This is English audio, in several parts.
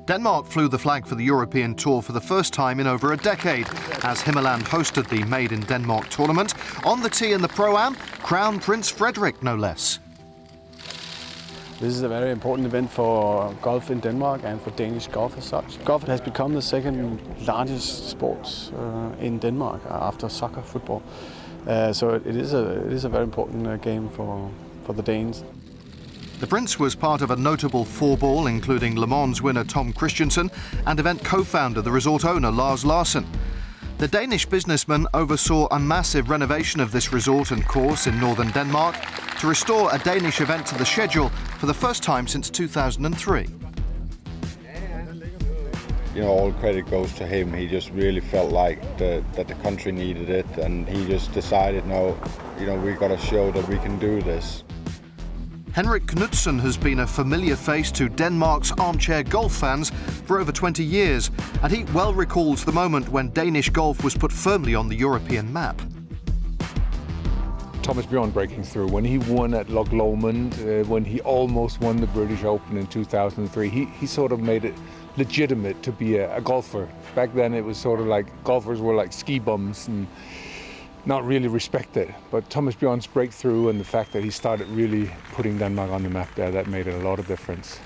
Denmark flew the flag for the European Tour for the first time in over a decade, as Himmerland hosted the Made in Denmark tournament. On the tee in the Pro-Am, Crown Prince Frederik, no less. This is a very important event for golf in Denmark and for Danish golf as such. Golf has become the second largest sport in Denmark after soccer, football. So it is a very important game for the Danes. The Prince was part of a notable four-ball, including Le Mans winner Tom Christensen and event co-founder, the resort owner Lars Larsen. The Danish businessman oversaw a massive renovation of this resort and course in northern Denmark to restore a Danish event to the schedule for the first time since 2003. You know, all credit goes to him. He just really felt like that the country needed it, and he just decided, no, you know, we've got to show that we can do this. Henrik Knudsen has been a familiar face to Denmark's armchair golf fans for over 20 years, and he well recalls the moment when Danish golf was put firmly on the European map. Thomas Bjorn breaking through, when he won at Loch Lomond, when he almost won the British Open in 2003, he sort of made it legitimate to be a golfer. Back then it was sort of like golfers were like ski bums and not really respected. But Thomas Bjorn's breakthrough and the fact that he started really putting Denmark on the map there, that made it a lot of difference.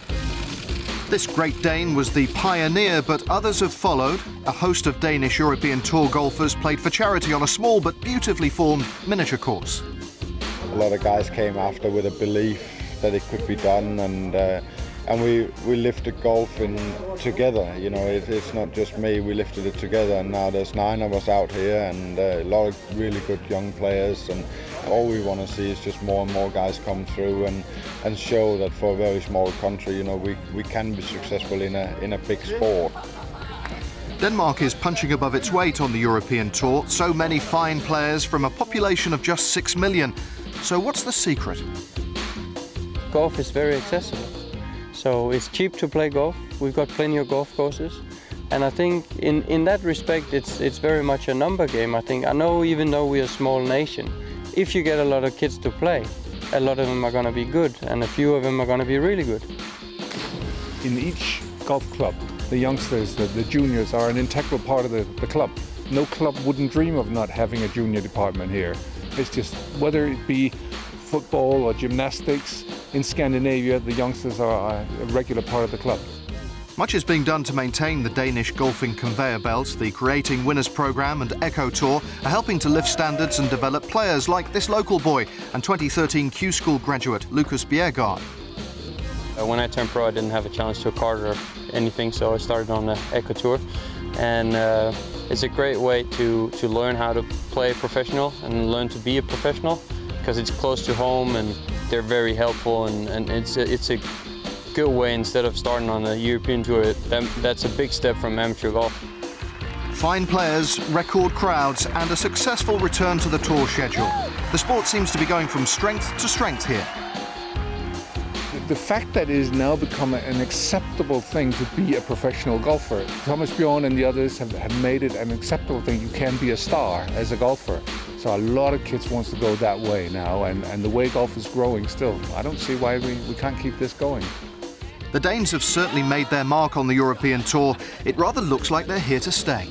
This Great Dane was the pioneer, but others have followed. A host of Danish European Tour golfers played for charity on a small but beautifully formed miniature course. A lot of guys came after with a belief that it could be done, and we lifted golf in together. You know, it's not just me, we lifted it together, and now there's 9 of us out here and a lot of really good young players, and all we want to see is just more and more guys come through and show that for a very small country, you know, we can be successful in a big sport. Denmark is punching above its weight on the European Tour. So many fine players from a population of just 6 million. So what's the secret? Golf is very accessible. So it's cheap to play golf. We've got plenty of golf courses. And I think in that respect, it's very much a number game. I know even though we're a small nation, if you get a lot of kids to play, a lot of them are going to be good, and a few of them are going to be really good. In each golf club, the youngsters, the juniors are an integral part of the club. No club wouldn't dream of not having a junior department here. It's just, whether it be football or gymnastics, in Scandinavia, the youngsters are a regular part of the club. Much is being done to maintain the Danish golfing conveyor belt. The Creating Winners programme and Echo Tour are helping to lift standards and develop players like this local boy and 2013 Q School graduate Lucas Bjerregaard. When I turned pro, I didn't have a challenge to a card or anything, so I started on the Echo Tour. And it's a great way to learn how to play professional and learn to be a professional, because it's close to home and they're very helpful, and it's a good way instead of starting on the European Tour. That's a big step from amateur golf. Fine players, record crowds and a successful return to the tour schedule. The sport seems to be going from strength to strength here. The fact that it has now become an acceptable thing to be a professional golfer. Thomas Bjorn and the others have made it an acceptable thing. You can be a star as a golfer. So a lot of kids want to go that way now, and the way golf is growing still, I don't see why we can't keep this going. The Danes have certainly made their mark on the European Tour. It rather looks like they're here to stay.